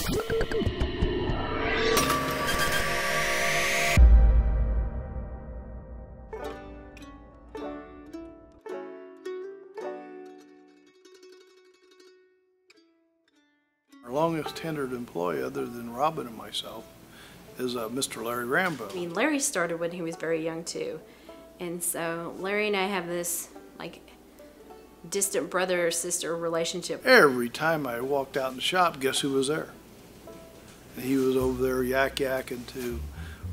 Our longest tenured employee, other than Robin and myself, is Mr. Larry Rambeaux. I mean, Larry started when he was very young too. And so Larry and I have this like distant brother or sister relationship. Every time I walked out in the shop, guess who was there? And he was over there yakking to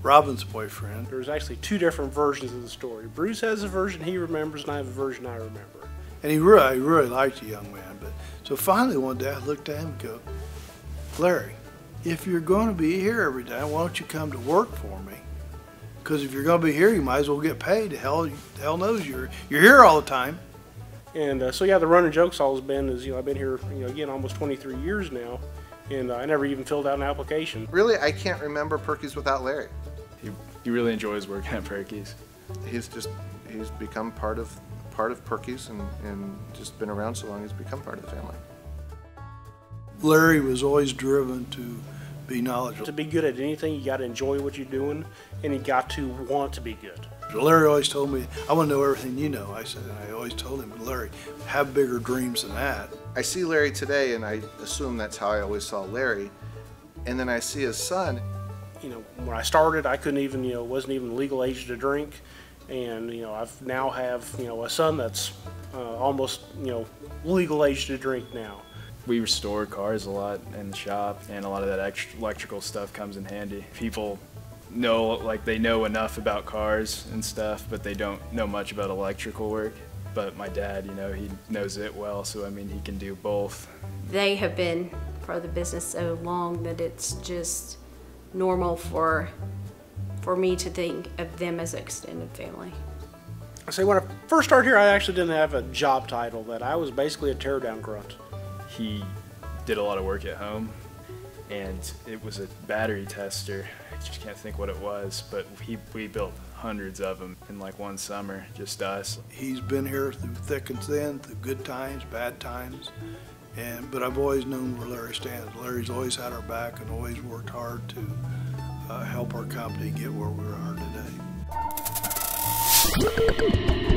Robin's boyfriend. There's actually two different versions of the story. Bruce has a version he remembers, and I have a version I remember. And he really liked the young man. But so finally one day I looked at him and go, Larry, if you're going to be here every day, why don't you come to work for me? Because if you're going to be here, you might as well get paid. Hell knows you're here all the time. And so yeah, the running joke's always been is, I've been here, again, almost 23 years now, and I never even filled out an application. Really, I can't remember Purkeys without Larry. He really enjoys working at Purkeys. He's become part of Purkeys and just been around so long he's become part of the family. Larry was always driven to be knowledgeable. To be good at anything, you got to enjoy what you're doing, and you got to want to be good. Larry always told me, I want to know everything you know. I always told him, Larry, have bigger dreams than that. I see Larry today, and I assume that's how I always saw Larry. And then I see his son. When I started, I couldn't even, wasn't even legal age to drink. And, I've now have, a son that's almost, legal age to drink now. We restore cars a lot in the shop, and a lot of that electrical stuff comes in handy. People know, they know enough about cars and stuff, but they don't know much about electrical work. But my dad, he knows it well, so I mean, he can do both. They have been part of the business so long that it's just normal for me to think of them as an extended family. I say when I first started here, I actually didn't have a job title. That I was basically a teardown grunt. He did a lot of work at home, and it was a battery tester. I just can't think what it was, but we built hundreds of them in one summer, just us. He's been here through thick and thin, through good times, bad times, but I've always known where Larry stands. Larry's always had our back and always worked hard to help our company get where we are today.